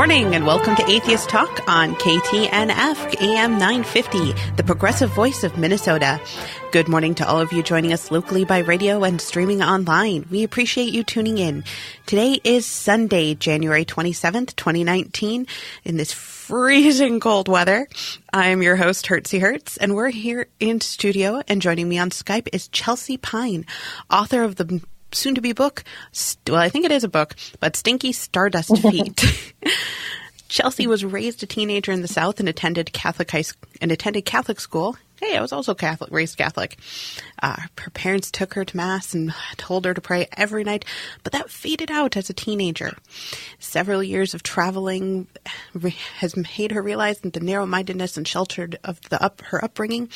morning and welcome to Atheist Talk on KTNF AM 950, the progressive voice of Minnesota. Good morning to all of you joining us locally by radio and streaming online. We appreciate you tuning in. Today is Sunday, January 27th, 2019, in this freezing cold weather. I'm your host, Hertzy Hertz, and we're here in studio, and joining me on Skype is Chelsea Pine, author of the soon-to-be book, well, I think it is a book, but Stinky Stardust Feet. Chelsea was raised a teenager in the South and attended Catholic school. Hey, I was also raised Catholic. Her parents took her to Mass and told her to pray every night, but that faded out as a teenager. Several years of traveling has made her realize the narrow-mindedness and sheltered of her upbringing,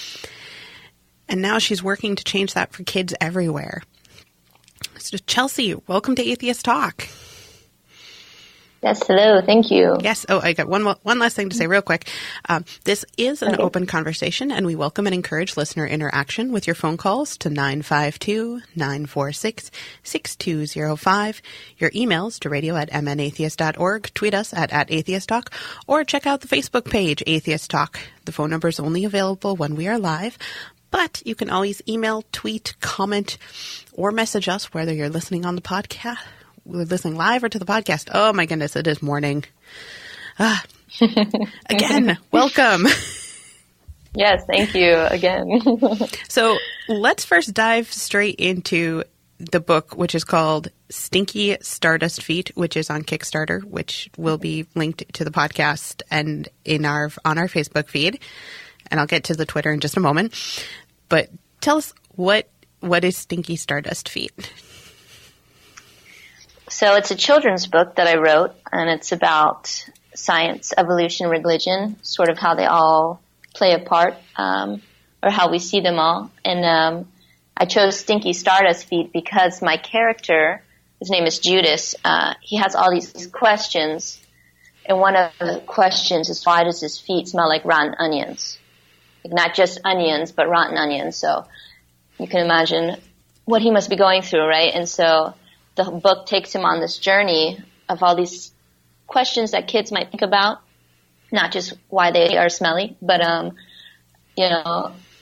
and now she's working to change that for kids everywhere. So Chelsea, welcome to Atheist Talk. Yes, hello. Thank you. Yes. Oh, I got one last thing to say real quick. This is an open conversation, and we welcome and encourage listener interaction with your phone calls to 952-946-6205, your emails to radio@mnatheist.org, tweet us at atheisttalk, or check out the Facebook page, Atheist Talk. The phone number is only available when we are live, but you can always email, tweet, comment, or message us, whether you're listening on the podcast, listening live or to the podcast. Oh my goodness, it is morning. Again, welcome. Yes, thank you again. So let's first dive straight into the book, which is called Stinky Stardust Feet, which is on Kickstarter, which will be linked to the podcast and on our Facebook feed. And I'll get to the Twitter in just a moment. But tell us, what is Stinky Stardust Feet? So it's a children's book that I wrote, and it's about science, evolution, religion, sort of how they all play a part, or how we see them all. And I chose Stinky Stardust Feet because my character, his name is Judas, he has all these questions, and one of the questions is, why does his feet smell like rotten onions? Like not just onions, but rotten onions. So you can imagine what he must be going through, right? And so the book takes him on this journey of all these questions that kids might think about, not just why they are smelly, but,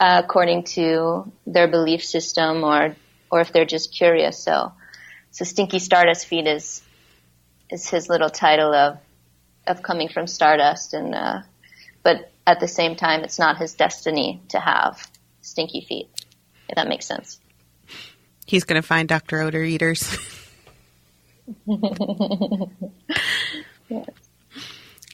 according to their belief system or if they're just curious. So Stinky Stardust Feet is his little title of coming from stardust, and but at the same time, it's not his destiny to have stinky feet, if that makes sense. He's going to find Dr. Odor eaters. Yes.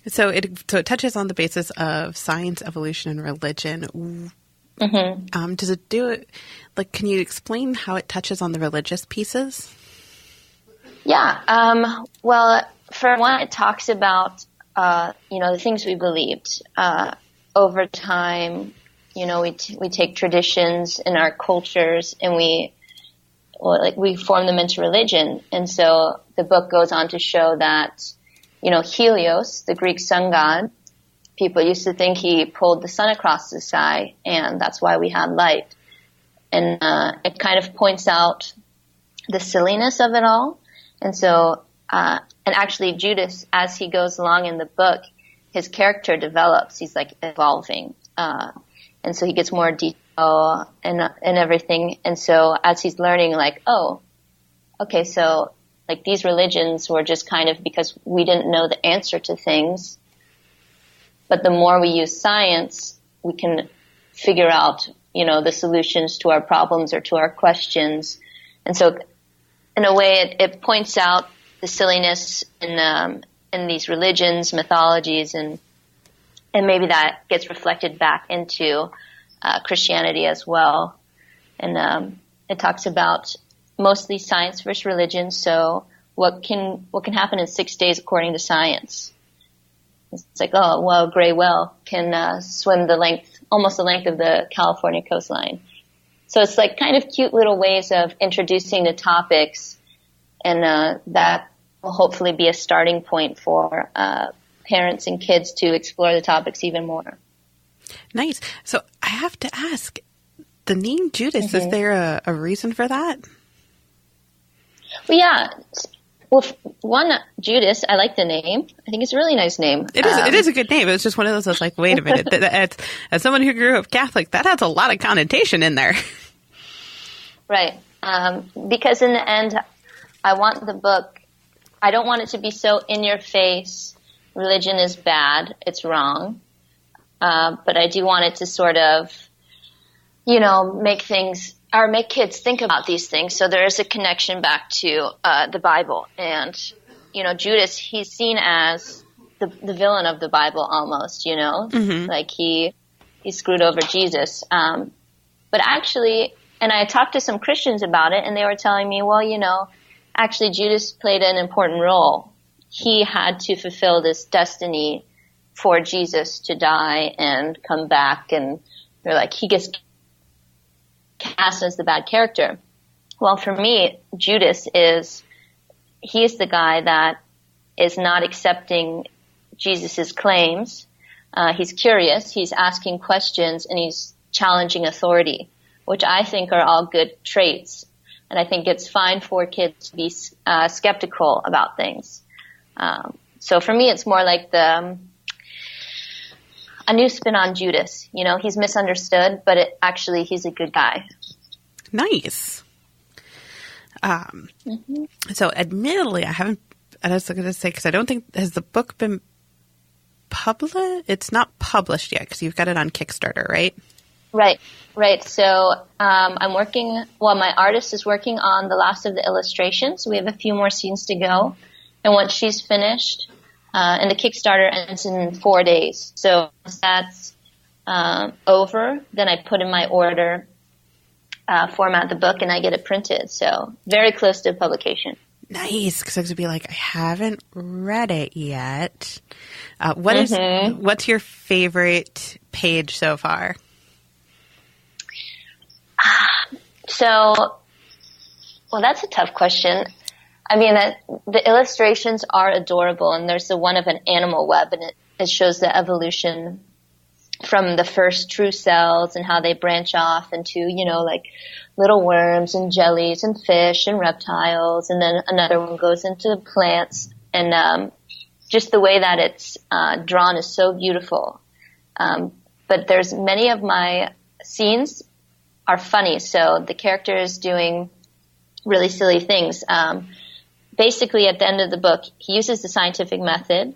So it touches on the basis of science, evolution, and religion. Mm-hmm. Does it do it? Like, can you explain how it touches on the religious pieces? Yeah. Well, for one, it talks about the things we believed. Over time, we take traditions in our cultures and we form them into religion. And so the book goes on to show that, Helios, the Greek sun god, people used to think he pulled the sun across the sky, and that's why we had light. And it kind of points out the silliness of it all. And so, and actually Judas, as he goes along in the book, his character develops. He's like evolving. And so he gets more detail and everything. And so as he's learning, like, oh, okay, so like these religions were just kind of because we didn't know the answer to things. But the more we use science, we can figure out, the solutions to our problems or to our questions. And so in a way, it points out the silliness in these religions, mythologies, and maybe that gets reflected back into Christianity as well. And it talks about mostly science versus religion. So what can happen in 6 days according to science? It's like, oh, well, a gray whale can swim almost the length of the California coastline. So it's like kind of cute little ways of introducing the topics, and that will hopefully be a starting point for parents and kids to explore the topics even more. Nice. So I have to ask, the name Judas, is there a reason for that? Well, yeah. Well, one, Judas, I like the name. I think it's a really nice name. It is a good name. It's just one of those I was like, wait a minute. As someone who grew up Catholic, that has a lot of connotation in there. Right. Because in the end, I want the book, I don't want it to be so in your face, religion is bad, it's wrong. But I do want it to sort of, make kids think about these things. So there is a connection back to the Bible. And, Judas, he's seen as the villain of the Bible almost, Mm-hmm. like he screwed over Jesus. But actually, and I talked to some Christians about it, and they were telling me, well, actually Judas played an important role. He had to fulfill this destiny for Jesus to die and come back, and they're like, he gets cast as the bad character. Well, for me, Judas he's the guy that is not accepting Jesus's claims. He's curious, he's asking questions, and he's challenging authority, which I think are all good traits. And I think it's fine for kids to be skeptical about things. So for me, it's more like a new spin on Judas. He's misunderstood, but actually he's a good guy. Nice. Mm-hmm. So admittedly, I was going to say, because I don't think, has the book been published? It's not published yet, because you've got it on Kickstarter, right? Right. So my artist is working on the last of the illustrations. We have a few more scenes to go. And once she's finished, and the Kickstarter ends in 4 days. So once that's over, then I put in my order, format the book, and I get it printed. So very close to publication. Nice, because I was going to be like, I haven't read it yet. What's your favorite page so far? That's a tough question. I mean, the illustrations are adorable, and there's the one of an animal web, and it shows the evolution from the first true cells and how they branch off into, like little worms and jellies and fish and reptiles. And then another one goes into plants, and just the way that it's drawn is so beautiful. But there's many of my scenes are funny. So the character is doing really silly things. Basically, at the end of the book, he uses the scientific method,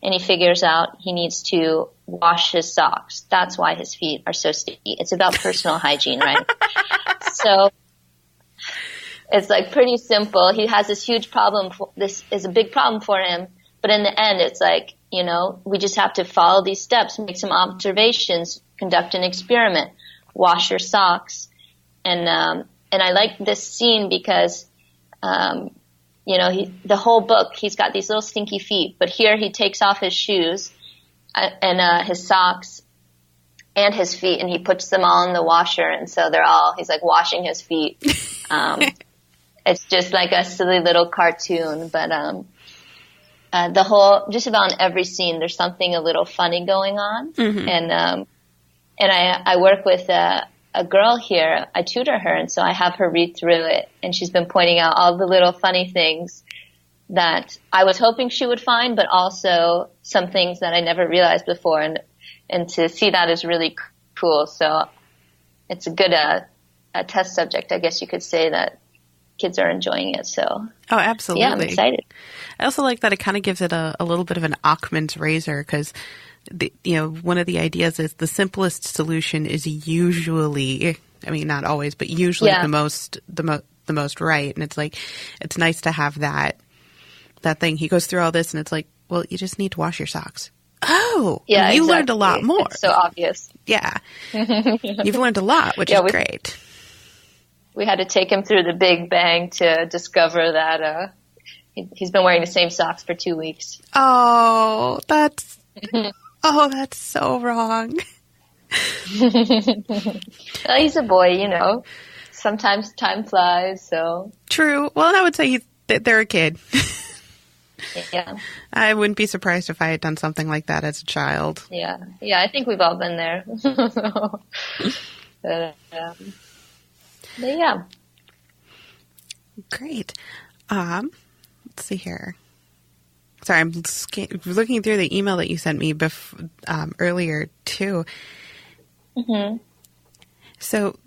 and he figures out he needs to wash his socks. That's why his feet are so sticky. It's about personal hygiene, right? So it's like pretty simple. He has this huge problem. This is a big problem for him. But in the end, it's like, we just have to follow these steps, make some observations, conduct an experiment, wash your socks. And I like this scene because, the whole book, he's got these little stinky feet, but here he takes off his shoes and his socks and his feet, and he puts them all in the washer. And so he's like washing his feet. It's just like a silly little cartoon, but, just about in every scene, there's something a little funny going on. Mm-hmm. And I work with a girl here. I tutor her, and so I have her read through it, and she's been pointing out all the little funny things that I was hoping she would find, but also some things that I never realized before, and to see that is really cool. So it's a good a test subject, I guess you could say, that kids are enjoying it. So oh, absolutely. Yeah, I'm excited. I also like that it kind of gives it a little bit of an Occam's razor, because one of the ideas is the simplest solution is usually, I mean, not always, but usually the most right. And it's like, it's nice to have that thing. He goes through all this, and it's like, well, you just need to wash your socks. Oh, yeah, you exactly. learned a lot more. It's so obvious. Yeah. You've learned a lot, which is great. We had to take him through the Big Bang to discover that he's been wearing the same socks for 2 weeks. Oh, that's so wrong. Well, he's a boy, Sometimes time flies, so. True. Well, and I would say they're a kid. Yeah. I wouldn't be surprised if I had done something like that as a child. Yeah. Yeah, I think we've all been there. But yeah. Great. let's see here. Sorry, I'm looking through the email that you sent me earlier, too. Mm-hmm. So,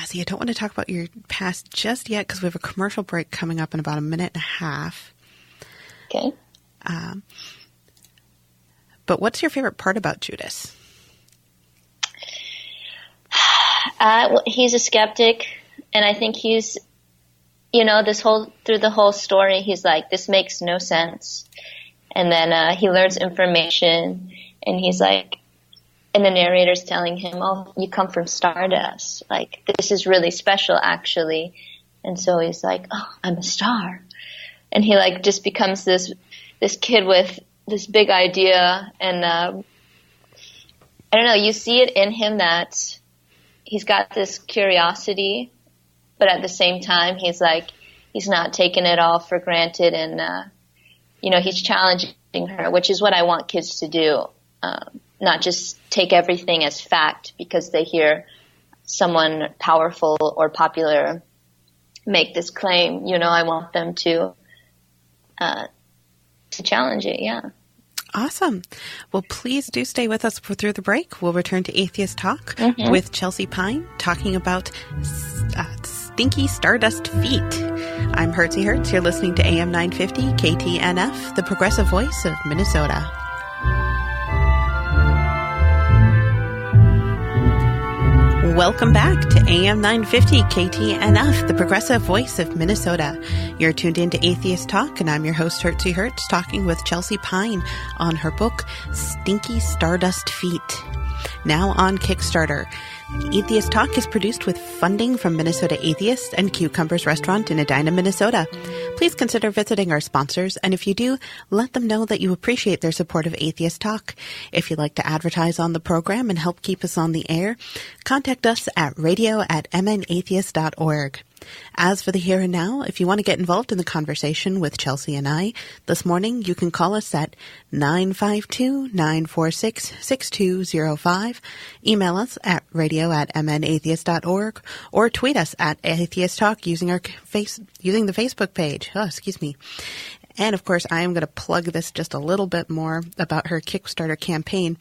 see, I don't want to talk about your past just yet because we have a commercial break coming up in about a minute and a half. Okay. But what's your favorite part about Judas? Well, he's a skeptic, and I think he's, through the whole story, he's like, this makes no sense. And then he learns information, and he's like, and the narrator's telling him, oh, you come from Stardust. Like, this is really special, actually. And so he's like, oh, I'm a star. And he, like, just becomes this kid with this big idea. And I don't know, you see it in him that he's got this curiosity, but at the same time, he's like, he's not taking it all for granted. And, he's challenging her, which is what I want kids to do. Not just take everything as fact because they hear someone powerful or popular make this claim. I want them to challenge it. Yeah. Awesome. Well, please do stay with us through the break. We'll return to Atheist Talk with Chelsea Pine talking about Stinky Stardust Feet. I'm Hertzie Hertz. You're listening to AM 950 KTNF, the progressive voice of Minnesota. Welcome back to AM 950 KTNF, the progressive voice of Minnesota. You're tuned in to Atheist Talk, and I'm your host, Hertzie Hertz, talking with Chelsea Pine on her book, Stinky Stardust Feet. Now on Kickstarter. Atheist Talk is produced with funding from Minnesota Atheists and Cucumbers Restaurant in Edina, Minnesota. Please consider visiting our sponsors, and if you do, let them know that you appreciate their support of Atheist Talk. If you'd like to advertise on the program and help keep us on the air, contact us at radio@mnatheist.org. As for the here and now, if you want to get involved in the conversation with Chelsea and I this morning, you can call us at 952-946-6205, email us at radio@mnatheist.org, or tweet us at Atheist Talk using the Facebook page. Oh, excuse me. And of course, I am going to plug this just a little bit more about her Kickstarter campaign.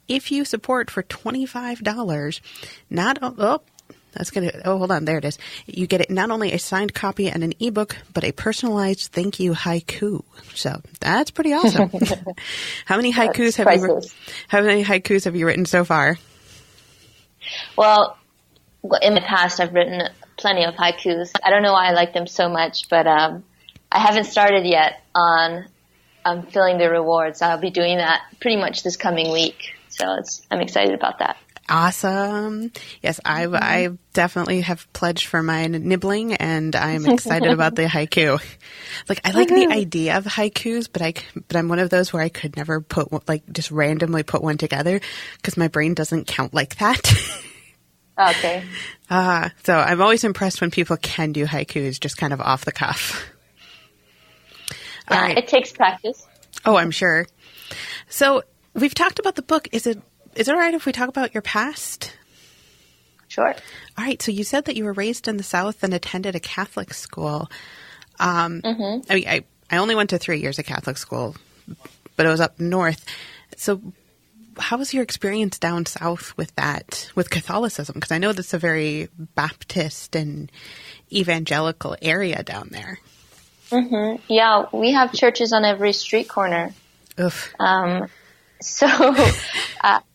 If you support for $25, hold on, there it is. You get it not only a signed copy and an ebook, but a personalized thank you haiku. So that's pretty awesome. How many haikus have you written so far? Well, in the past, I've written plenty of haikus. I don't know why I like them so much, but I haven't started yet on filling the rewards. I'll be doing that pretty much this coming week. So I'm excited about that. Awesome. Yes, I definitely have pledged for my nibbling, and I'm excited about the haiku. Like, I like the idea of haikus, but I'm one of those where I could never just randomly put one together because my brain doesn't count like that. Okay. So I'm always impressed when people can do haikus just kind of off the cuff. Yeah, right. It takes practice. Oh, I'm sure. So we've talked about the book. Is it all right if we talk about your past? Sure. All right. So you said that you were raised in the South and attended a Catholic school. I mean, I only went to 3 years of Catholic school, but it was up north. So how was your experience down south with Catholicism? Because I know that's a very Baptist and evangelical area down there. Mm-hmm. Yeah, we have churches on every street corner. Oof. So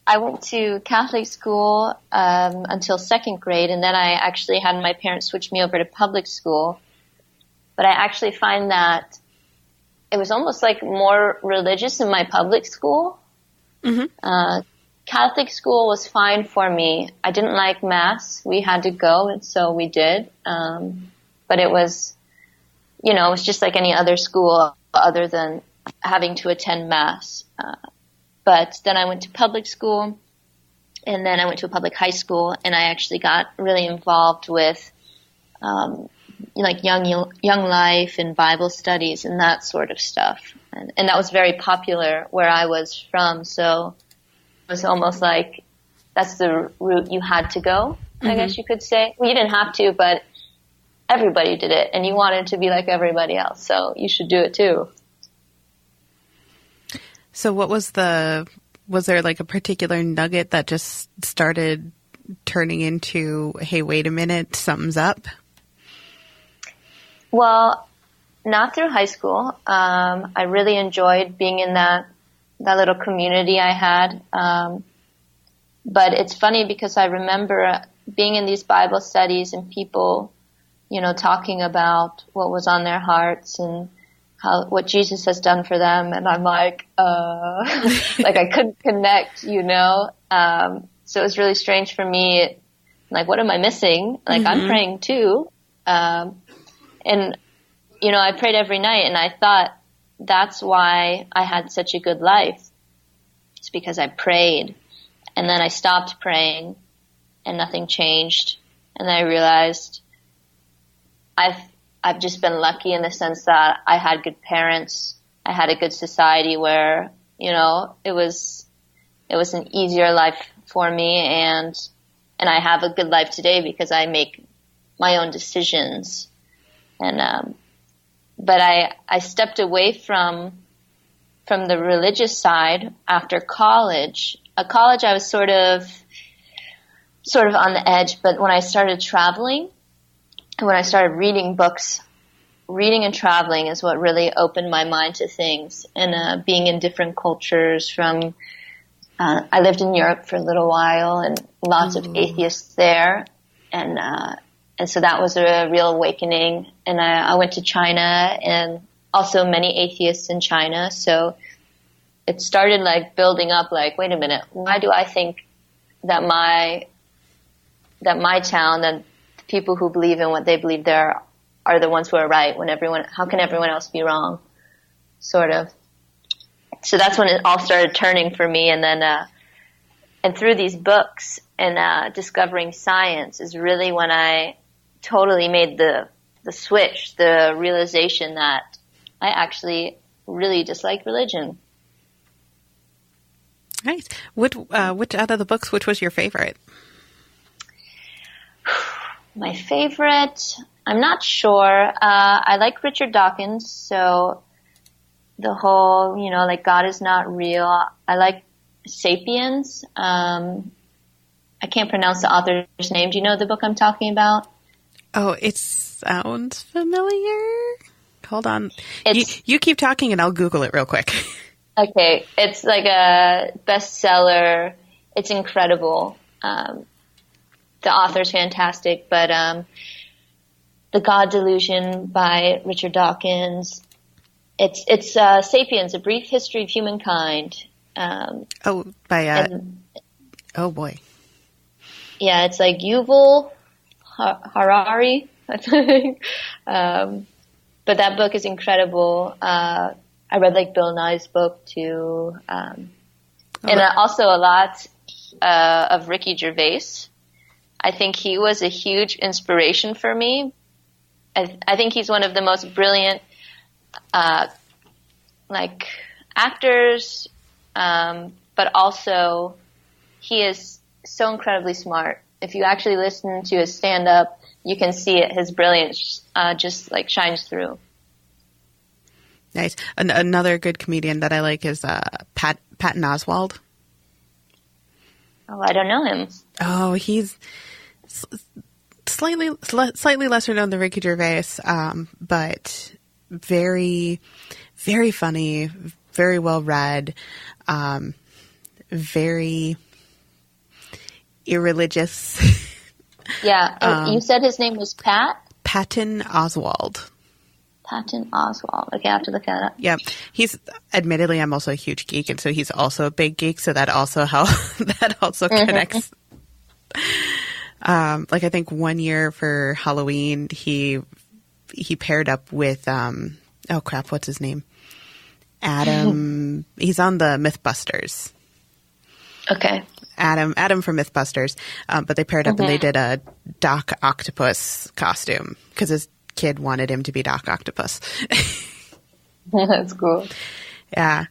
I went to Catholic school until second grade, and then I actually had my parents switch me over to public school. But I actually find that it was almost like more religious in my public school. Mm-hmm. Catholic school was fine for me. I didn't like Mass. We had to go, and so we did. But it was, it was just like any other school other than having to attend Mass. But then I went to public school, and then I went to a public high school, and I actually got really involved with like young life and Bible studies and that sort of stuff. And that was very popular where I was from, so it was almost like that's the route you had to go, I guess you could say. Well, you didn't have to, but everybody did it and you wanted to be like everybody else. So you should do it too. So what was there like a particular nugget that just started turning into, hey, wait a minute, something's up? Well, not through high school. I really enjoyed being in that little community I had. But it's funny because I remember being in these Bible studies and people, talking about what was on their hearts and what Jesus has done for them. And I'm like, like I couldn't connect, So it was really strange for me. Like, what am I missing? Like, mm-hmm. I'm praying too. And, I prayed every night and I thought that's why I had such a good life. It's because I prayed. And then I stopped praying and nothing changed. And then I realized I've just been lucky in the sense that I had good parents. I had a good society where, it was an easier life for me. And I have a good life today because I make my own decisions. And, but I stepped away from the religious side after college. At college, I was sort of on the edge, but when I started traveling, and when I started reading books, reading and traveling is what really opened my mind to things. And being in different cultures from, I lived in Europe for a little while and lots of atheists there. And so that was a real awakening. And I went to China and also many atheists in China. So it started like building up like, wait a minute, why do I think that my town, that the people who believe in what they believe there are the ones who are right how can everyone else be wrong? Sort of. So that's when it all started turning for me. And then, and through these books and, discovering science is really when I totally made the switch, the realization that I actually really dislike religion. Nice. Which out of the books, which was your favorite? My favorite, I'm not sure. I like Richard Dawkins, so the whole, like God is not real. I like Sapiens. I can't pronounce the author's name. Do you know the book I'm talking about? Oh, it sounds familiar. Hold on. You keep talking and I'll Google it real quick. Okay. It's like a bestseller. It's incredible. The author's fantastic, but The God Delusion by Richard Dawkins. It's Sapiens, A Brief History of Humankind. Oh boy. Yeah, it's like Yuval Harari, I think. But that book is incredible. I read like Bill Nye's book too. And also a lot of Ricky Gervais. I think he was a huge inspiration for me. I think he's one of the most brilliant, like actors, but also he is so incredibly smart. If you actually listen to his stand-up, you can see it. His brilliance just like shines through. Nice. Another good comedian that I like is Patton Oswalt. Oh, I don't know him. Oh, he's slightly lesser known than Ricky Gervais, but very, very funny, very well read, very irreligious. Yeah. You said his name was Patton Oswalt. Patton Oswalt. Okay, I have to look that up. Yeah. Admittedly, I'm also a huge geek, and so he's also a big geek, so that also connects. Like I think one year for Halloween, he paired up with, oh crap, what's his name? Adam. He's on the Mythbusters. Okay. Adam from Mythbusters. But they paired up and they did a Doc Octopus costume because his kid wanted him to be Doc Octopus. That's cool. Yeah.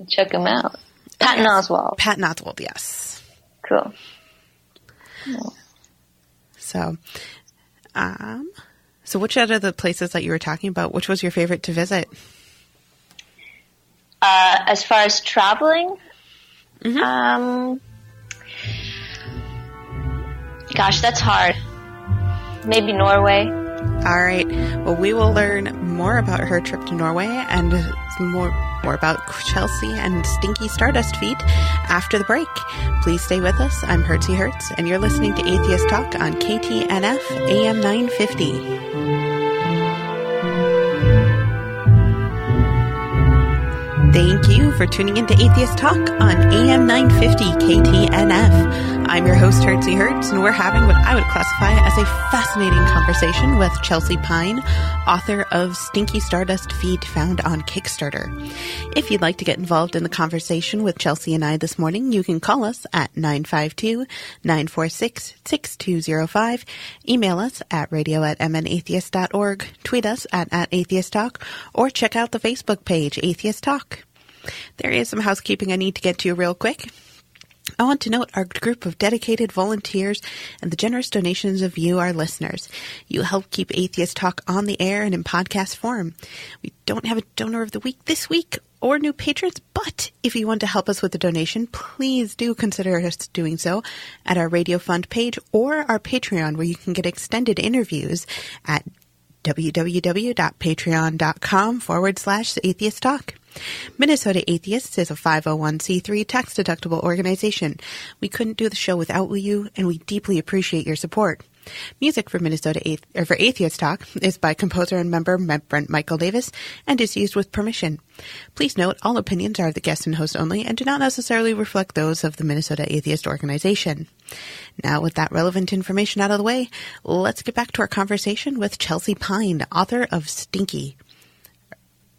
Check him out. Patton Oswalt. Patton Oswalt, yes. Cool. So, So which out of the places that you were talking about, which was your favorite to visit? As far as traveling, Mm-hmm. Gosh, that's hard. Maybe Norway. All right. Well, we will learn more about her trip to Norway and more about Chelsea and Stinky Stardust Feet after the break. Please stay with us. I'm Hertzie Hertz, and you're listening to Atheist Talk on KTNF AM 950. Thank you for tuning into Atheist Talk on AM 950 KTNF. I'm your host, Hertzie Hertz, and we're having what I would classify as a fascinating conversation with Chelsea Pine, author of Stinky Stardust Feet, found on Kickstarter. If you'd like to get involved in the conversation with Chelsea and I this morning, you can call us at 952-946-6205, email us at radio@mnatheist.org, tweet us at @atheisttalk, or check out the Facebook page, Atheist Talk. There is some housekeeping I need to get to real quick. I want to note our group of dedicated volunteers and the generous donations of you, our listeners. You help keep Atheist Talk on the air and in podcast form. We don't have a donor of the week this week or new patrons, but if you want to help us with the donation, please do consider us doing so at our Radio Fund page or our Patreon, where you can get extended interviews at www.patreon.com/Atheist Talk. Minnesota Atheists is a 501c3 tax-deductible organization. We couldn't do the show without you, and we deeply appreciate your support. Music for for Atheist Talk is by composer and member Brent Michael Davis and is used with permission. Please note, all opinions are of the guest and host only and do not necessarily reflect those of the Minnesota Atheist Organization. Now, with that relevant information out of the way, let's get back to our conversation with Chelsea Pine, author of Stinky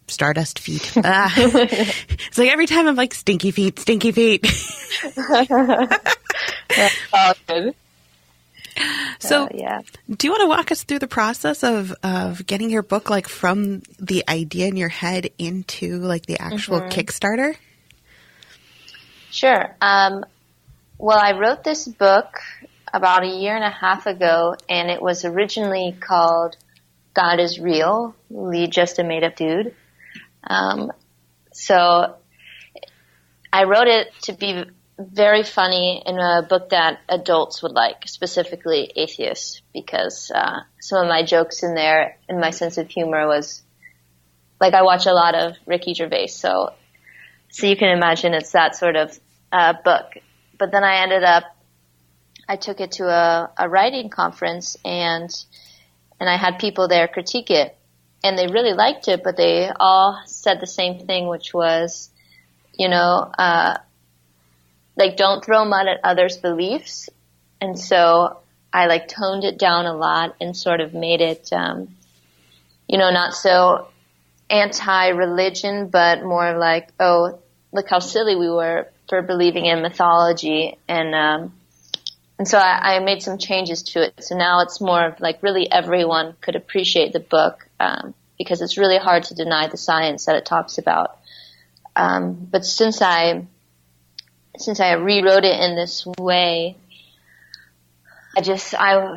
Stardust Feet. It's like every time I'm like, Stinky Feet, Stinky Feet. That's all good. So, yeah. Do you want to walk us through the process of getting your book, like, from the idea in your head into, like, the actual Kickstarter? Sure. Well, I wrote this book about a year and a half ago, and it was originally called God is Real, Lee Just a Made-Up Dude. So I wrote it to be very funny in a book that adults would like, specifically atheists, because some of my jokes in there and my sense of humor was, like, I watch a lot of Ricky Gervais, so you can imagine it's that sort of book. But then I took it to a writing conference, and I had people there critique it. And they really liked it, but they all said the same thing, which was, like, don't throw mud at others' beliefs. And so I, like, toned it down a lot and sort of made it, not so anti-religion, but more like, oh, look how silly we were for believing in mythology. And so I made some changes to it. So now it's more of like really everyone could appreciate the book, because it's really hard to deny the science that it talks about. But since I rewrote it in this way, I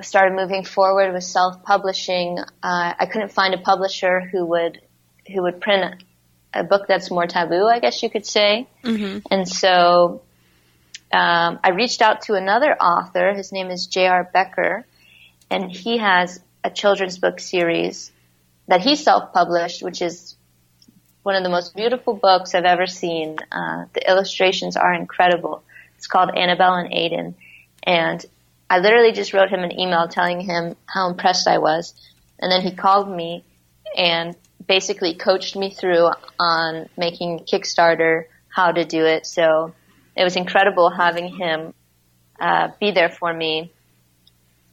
started moving forward with self-publishing. I couldn't find a publisher who would print a book that's more taboo, I guess you could say. Mm-hmm. And so I reached out to another author. His name is J.R. Becker, and he has a children's book series that he self-published, which is one of the most beautiful books I've ever seen. The illustrations are incredible. It's called Annabelle and Aiden. And I literally just wrote him an email telling him how impressed I was. And then he called me and basically coached me through on making Kickstarter, how to do it. So it was incredible having him be there for me.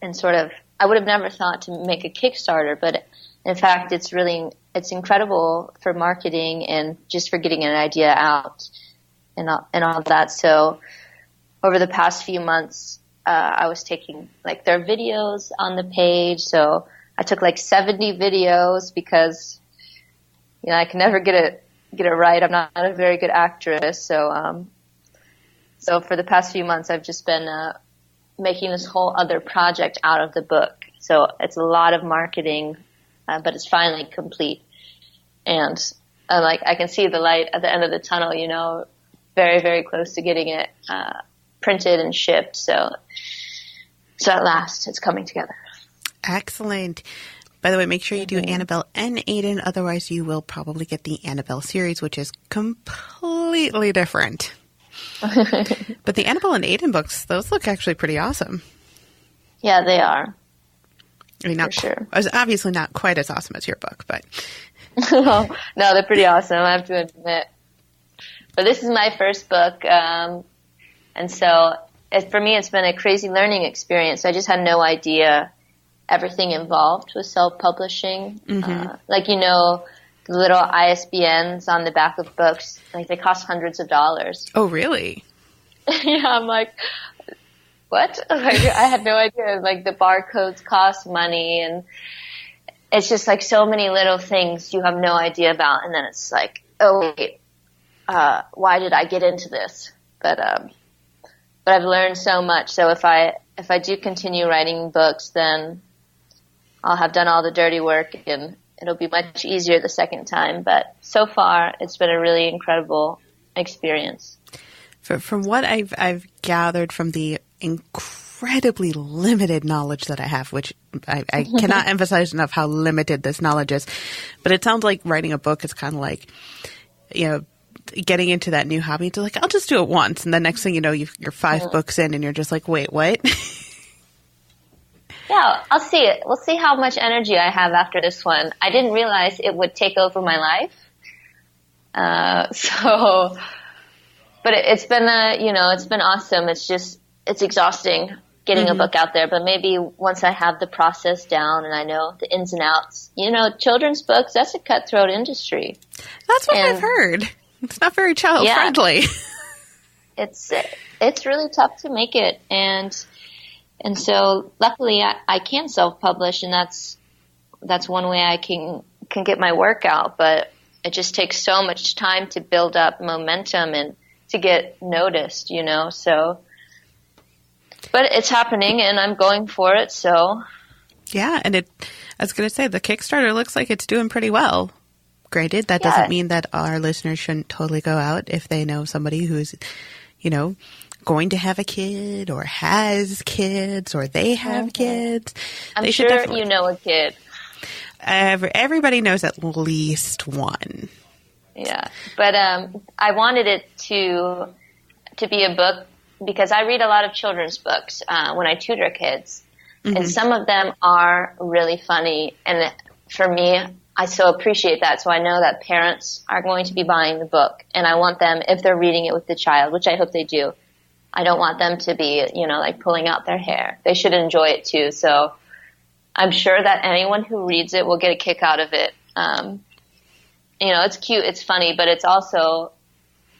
And sort of, I would have never thought to make a Kickstarter, but in fact, it's incredible for marketing and just for getting an idea out and all that. So over the past few months, I was taking, like, their videos on the page. So I took like 70 videos because, I can never get it right. I'm not a very good actress. So for the past few months, I've just been making this whole other project out of the book. So it's a lot of marketing, but it's finally complete. And I can see the light at the end of the tunnel, you know, very, very close to getting it printed and shipped. So at last, it's coming together. Excellent. By the way, make sure you do Annabelle and Aiden. Otherwise, you will probably get the Annabelle series, which is completely different. But the Annabelle and Aiden books, those look actually pretty awesome. Yeah, they are. I mean, not for sure. Obviously not quite as awesome as your book, but. No, they're pretty awesome, I have to admit. But this is my first book, and so for me, it's been a crazy learning experience. I just had no idea everything involved with self-publishing. Like, you know, the little ISBNs on the back of books, like they cost hundreds of dollars. Oh, really? Yeah, I'm like, what? Like, I had no idea. Like, the barcodes cost money, and it's just like so many little things you have no idea about. And then it's like, oh, wait, why did I get into this? But I've learned so much. So if I do continue writing books, then I'll have done all the dirty work and it'll be much easier the second time. But so far, it's been a really incredible experience. From what I've gathered from the incredibly limited knowledge that I have, which I cannot emphasize enough how limited this knowledge is, but it sounds like writing a book is kind of like, you know, getting into that new hobby to like, I'll just do it once. And the next thing you know, you're 5 books in and you're just like, wait, what? Yeah, I'll see it. We'll see how much energy I have after this one. I didn't realize it would take over my life. But it's been it's been awesome. It's exhausting getting a book out there, but maybe once I have the process down and I know the ins and outs, you know, children's books, that's a cutthroat industry. That's what I've heard. It's not very child friendly. It's really tough to make it. And so luckily I can self-publish, and that's one way I can get my work out, but it just takes so much time to build up momentum and to get noticed, you know, so, but it's happening and I'm going for it. So yeah. And I was going to say the Kickstarter looks like it's doing pretty well. Granted, that doesn't mean that our listeners shouldn't totally go out if they know somebody who's, you know, going to have a kid or has kids or they have kids. I'm sure you know a kid. Everybody knows at least one. Yeah. But I wanted it to be a book because I read a lot of children's books when I tutor kids. And some of them are really funny. And for me, I so appreciate that. So I know that parents are going to be buying the book. And I want them, if they're reading it with the child, which I hope they do, I don't want them to be, you know, like pulling out their hair. They should enjoy it too. So I'm sure that anyone who reads it will get a kick out of it. You know, it's cute, it's funny, but it's also,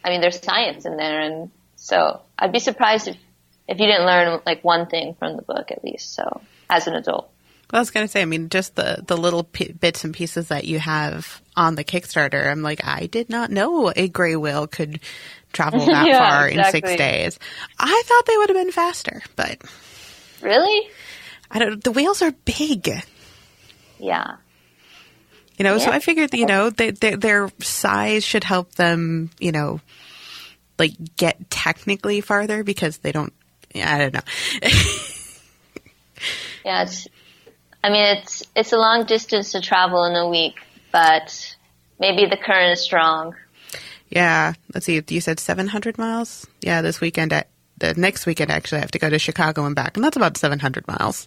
I mean, there's science in there. And so I'd be surprised if you didn't learn like one thing from the book at least. So as an adult. Well, I was going to say, I mean, just the little bits and pieces that you have on the Kickstarter, I'm like, I did not know a gray whale could travel that far in 6 days. I thought they would have been faster, but. Really? I don't. The whales are big. Yeah. You know, so I figured, you know, their size should help them, you know, like get technically farther because they don't, I don't know. Yeah, it's a long distance to travel in a week, but maybe the current is strong. Yeah. Let's see. You said 700 miles? Yeah, the next weekend, actually, I have to go to Chicago and back, and that's about 700 miles.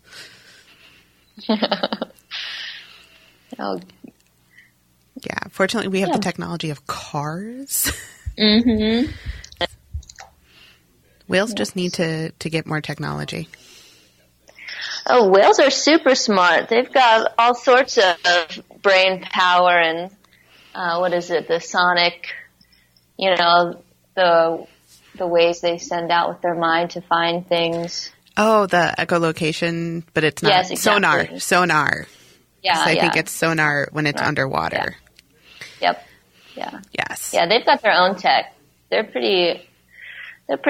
Oh. Yeah. Fortunately, we have the technology of cars. Whales just need to get more technology. Oh, whales are super smart. They've got all sorts of brain power and, the sonic, you know, the ways they send out with their mind to find things. Oh, the echolocation, but it's not. Yes, exactly. Sonar. Yeah, I think it's sonar when it's underwater. Yeah. Yep. Yeah. Yes. Yeah, they've got their own tech. They're pretty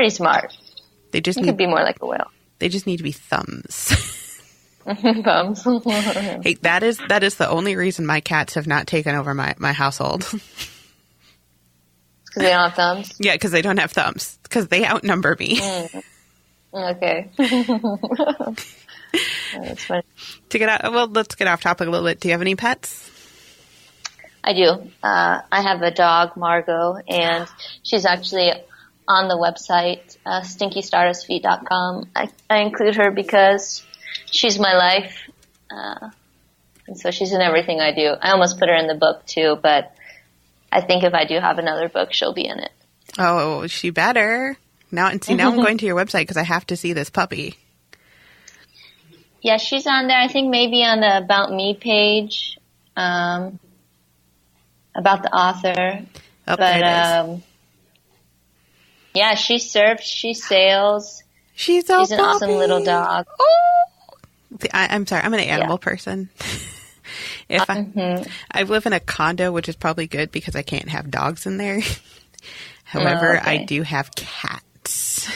smart. They just could be more like a whale. They just need to be thumbs. Thumbs. Hey, that is the only reason my cats have not taken over my household. Because they don't have thumbs? Yeah, because they don't have thumbs. Because they outnumber me. Okay. That's funny. Let's get off topic a little bit. Do you have any pets? I do. I have a dog, Margot, and she's actually on the website, stinkystardustfeet.com. I include her because she's my life, and so she's in everything I do. I almost put her in the book too, but I think if I do have another book, she'll be in it. Oh, she better. Now I'm going to your website because I have to see this puppy. Yeah, she's on there. I think maybe on the About Me page, about the author. Oh, there it is. Yeah, she surfs, she sails. She's an awesome little dog. Oh! I'm sorry, I'm an animal person. If I live in a condo, which is probably good because I can't have dogs in there. However, I do have cats.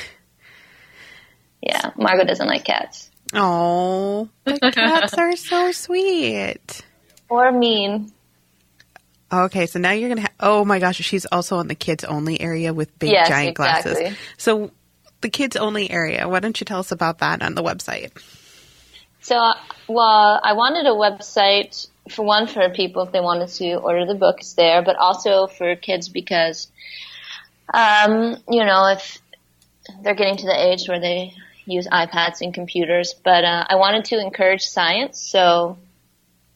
Yeah, Margot doesn't like cats. Oh, the cats are so sweet. Or mean. Okay, so now you're going to have... Oh my gosh, she's also in the kids-only area with big, giant glasses. So the kids-only area, why don't you tell us about that on the website? So, I wanted a website, for people if they wanted to order the books there, but also for kids because, if they're getting to the age where they use iPads and computers. But I wanted to encourage science, so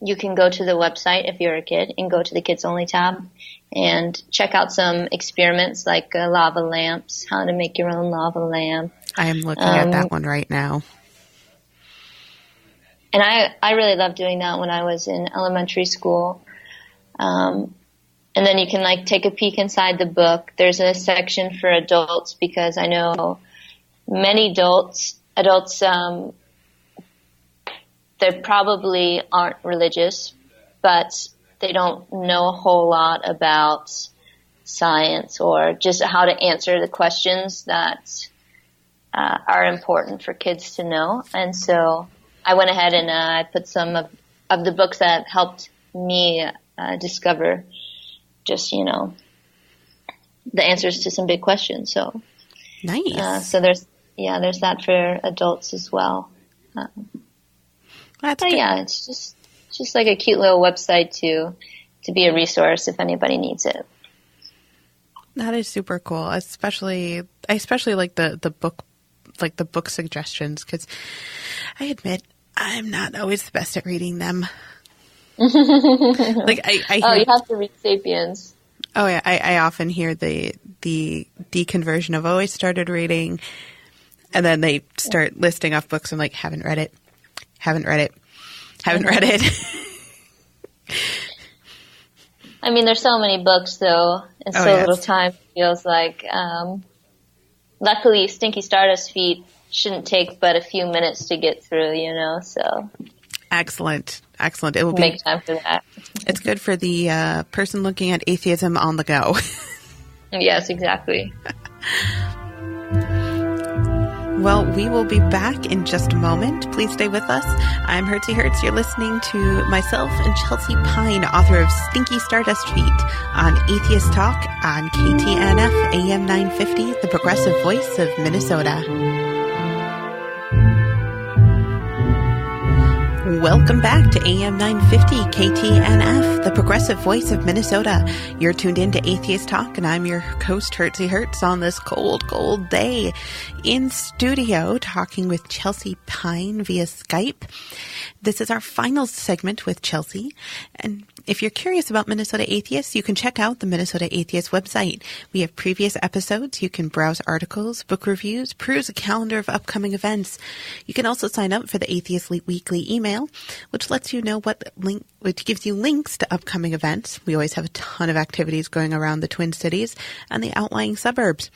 you can go to the website if you're a kid and go to the Kids Only tab and check out some experiments like lava lamps, how to make your own lava lamp. I am looking at that one right now. And I really loved doing that when I was in elementary school. And then you can take a peek inside the book. There's a section for adults because I know many adults, they probably aren't religious, but they don't know a whole lot about science or just how to answer the questions that are important for kids to know. And so I went ahead and I put some of the books that helped me discover just, the answers to some big questions. So nice. So there's that for adults as well. That's good. Yeah, it's just like a cute little website to be a resource if anybody needs it. That is super cool. I especially like the book suggestions because I admit I'm not always the best at reading them. I hear, you have to read Sapiens. Oh yeah, I often hear the deconversion of I started reading, and then they start listing off books. I'm like, haven't read it. I mean, there's so many books though, and so little time feels like. Luckily, Stinky Stardust Feet shouldn't take but a few minutes to get through, so. Excellent. It will make time for that. It's good for the person looking at atheism on the go. Yes, exactly. Well, we will be back in just a moment. Please stay with us. I'm Hertzy Hertz. You're listening to myself and Chelsea Pine, author of Stinky Stardust Feet, on Atheist Talk on KTNF AM 950, the progressive voice of Minnesota. Welcome back to AM 950 KTNF, the progressive voice of Minnesota. You're tuned in to Atheist Talk, and I'm your host, Hertzy Hertz, on this cold, cold day in studio talking with Chelsea Pine via Skype. This is our final segment with Chelsea, and if you're curious about Minnesota Atheists, you can check out the Minnesota Atheist website. We have previous episodes. You can browse articles, book reviews, peruse a calendar of upcoming events. You can also sign up for the Atheist Weekly email, which lets you know which gives you links to upcoming events. We always have a ton of activities going around the Twin Cities and the outlying suburbs.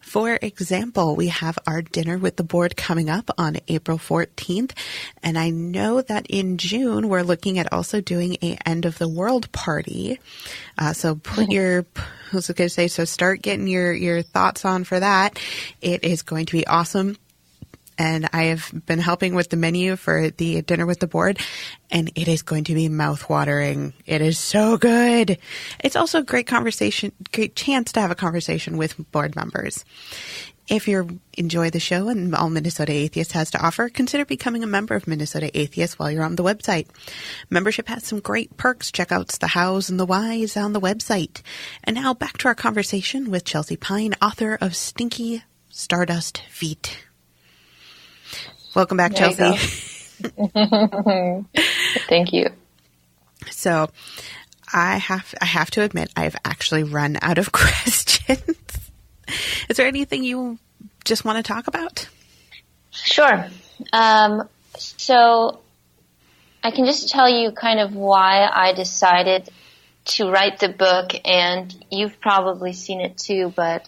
For example, we have our Dinner with the Board coming up on April 14th, and I know that in June we're looking at also doing a End of the World party. So start getting your thoughts on for that. It is going to be awesome. and I have been helping with the menu for the dinner with the board, and it is going to be mouth-watering. It is so good. It's also a great chance to have a conversation with board members. If you enjoy the show and all Minnesota Atheists has to offer, consider becoming a member of Minnesota Atheists while you're on the website. Membership has some great perks. Check out the hows and the whys on the website. And now back to our conversation with Chelsea Pine, author of Stinky Stardust Feet. Welcome back, there Chelsea. Thank you. So I have to admit, I've actually run out of questions. Is there anything you just want to talk about? Sure. So I can just tell you kind of why I decided to write the book, and you've probably seen it too, but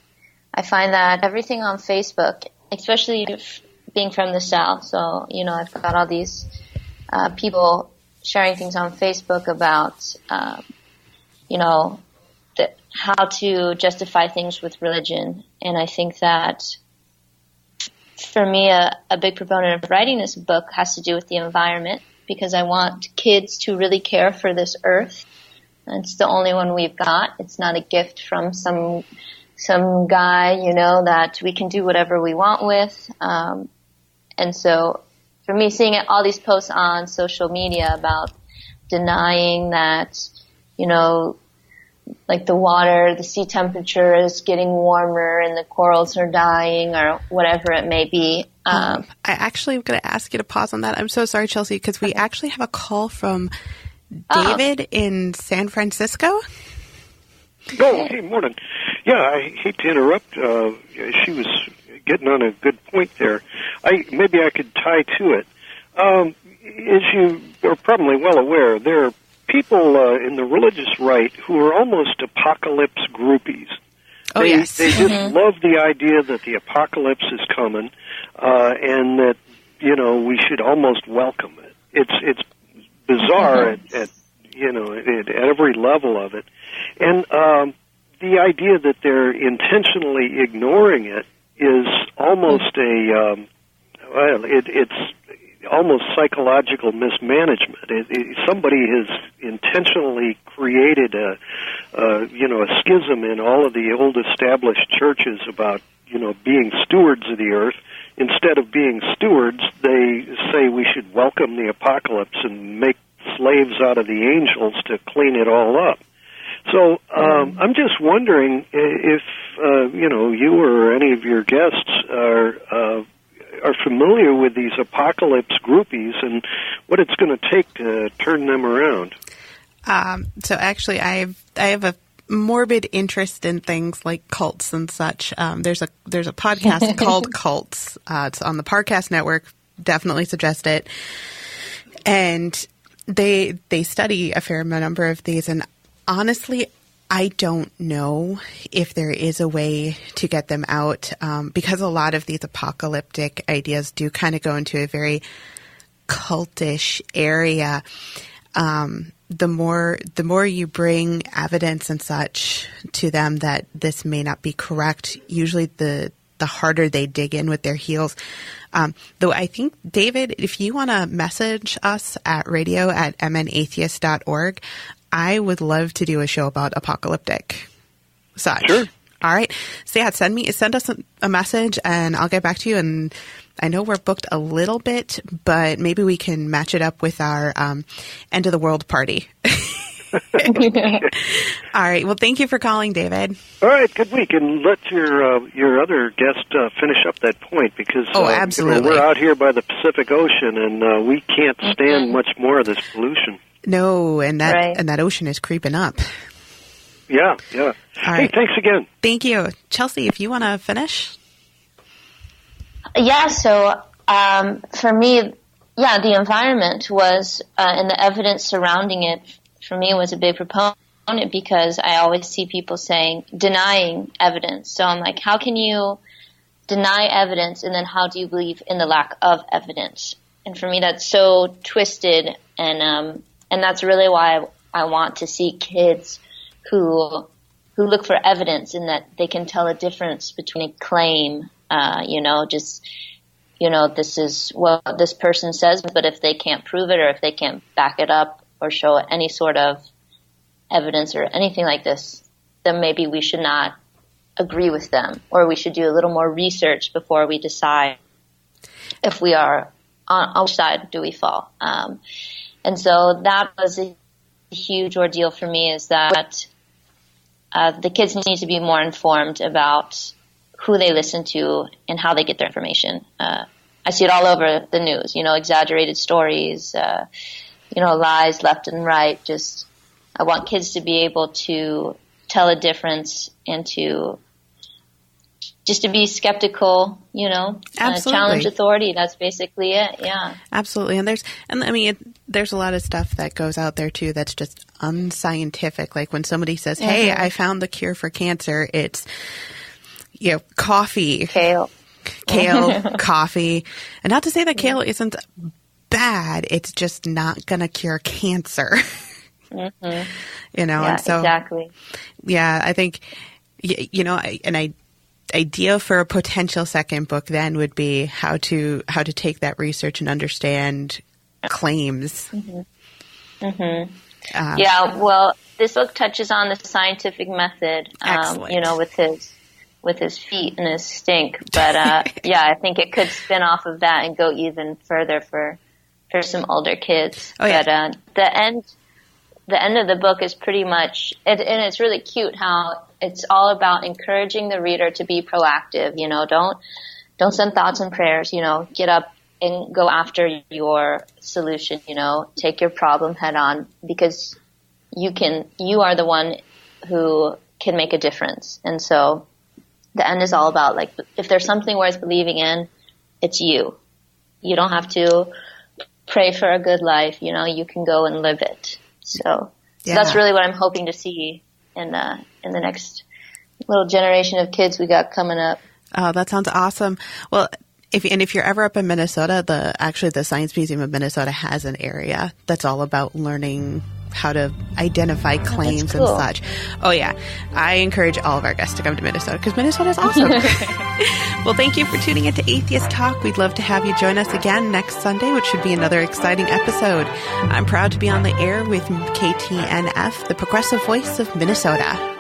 I find that everything on Facebook, especially being from the South, so, I've got all these people sharing things on Facebook about, how to justify things with religion. And I think that for me, a big proponent of writing this book has to do with the environment, because I want kids to really care for this earth. And it's the only one we've got. It's not a gift from some guy, that we can do whatever we want with. And so for me, seeing all these posts on social media about denying that, like the water, the sea temperature is getting warmer and the corals are dying or whatever it may be. I actually am going to ask you to pause on that. I'm so sorry, Chelsea, because we actually have a call from David in San Francisco. Oh, hey, morning. Yeah, I hate to interrupt. She was getting on a good point there. Maybe I could tie to it. As you are probably well aware, there are people in the religious right who are almost apocalypse groupies. Yes. They just love the idea that the apocalypse is coming, and that, we should almost welcome it. It's bizarre at every level of it. And the idea that they're intentionally ignoring it is almost it's almost psychological mismanagement. Somebody has intentionally created a schism in all of the old established churches about, being stewards of the earth. Instead of being stewards, they say we should welcome the apocalypse and make slaves out of the angels to clean it all up. So I'm just wondering if, you or any of your guests are familiar with these apocalypse groupies and what it's going to take to turn them around. So actually, I have a morbid interest in things like cults and such. There's a podcast called Cults. It's on the Parcast Network. Definitely suggest it. And they study a fair number of these, and honestly, I don't know if there is a way to get them out, because a lot of these apocalyptic ideas do kind of go into a very cultish area. The more you bring evidence and such to them that this may not be correct, usually the harder they dig in with their heels. Though I think, David, if you want to message us at radio@mnatheist.org, I would love to do a show about apocalyptic such. Sure. All right. So yeah, send us a message and I'll get back to you. And I know we're booked a little bit, but maybe we can match it up with our end of the world party. All right. Well, thank you for calling, David. All right. Good week. And let your other guest finish up that point, because absolutely. We're out here by the Pacific Ocean, and we can't stand much more of this pollution. No, and that ocean is creeping up. Yeah. All right. Hey, thanks again. Thank you. Chelsea, if you want to finish. Yeah, so for me, the environment was, and the evidence surrounding it, for me, was a big proponent, because I always see people denying evidence. So I'm like, how can you deny evidence, and then how do you believe in the lack of evidence? And for me, that's so twisted, and that's really why I want to see kids who look for evidence, and that they can tell a difference between a claim, just this is what this person says, but if they can't prove it or if they can't back it up or show any sort of evidence or anything like this, then maybe we should not agree with them, or we should do a little more research before we decide if we are on which side do we fall. And so that was a huge ordeal for me, is that the kids need to be more informed about who they listen to and how they get their information. I see it all over the news, exaggerated stories, lies left and right. Just, I want kids to be able to tell a difference and to be skeptical, challenge authority. That's basically it. Yeah. Absolutely. There's a lot of stuff that goes out there too that's just unscientific. Like when somebody says, "Hey, I found the cure for cancer," it's coffee, kale, coffee. And not to say that kale isn't bad, it's just not going to cure cancer. Yeah, and so exactly. Yeah, I think an idea for a potential second book then would be how to take that research and understand claims. Well, this book touches on the scientific method, with his feet and his stink. But I think it could spin off of that and go even further for some older kids. Oh, yeah. But the end of the book is pretty much, and it's really cute how it's all about encouraging the reader to be proactive. Don't send thoughts and prayers. Get up and go after your solution. Take your problem head on, because you are the one who can make a difference. And so the end is all about, like, if there's something worth believing in, it's you. You don't have to pray for a good life. You can go and live it. So that's really what I'm hoping to see in the next little generation of kids we got coming up. Oh, that sounds awesome. Well, if you're ever up in Minnesota, the Science Museum of Minnesota has an area that's all about learning how to identify claims and such. Oh yeah, I encourage all of our guests to come to Minnesota, because Minnesota is awesome. Well, thank you for tuning into Atheist Talk. We'd love to have you join us again next Sunday, which should be another exciting episode. I'm proud to be on the air with KTNF, the progressive voice of Minnesota.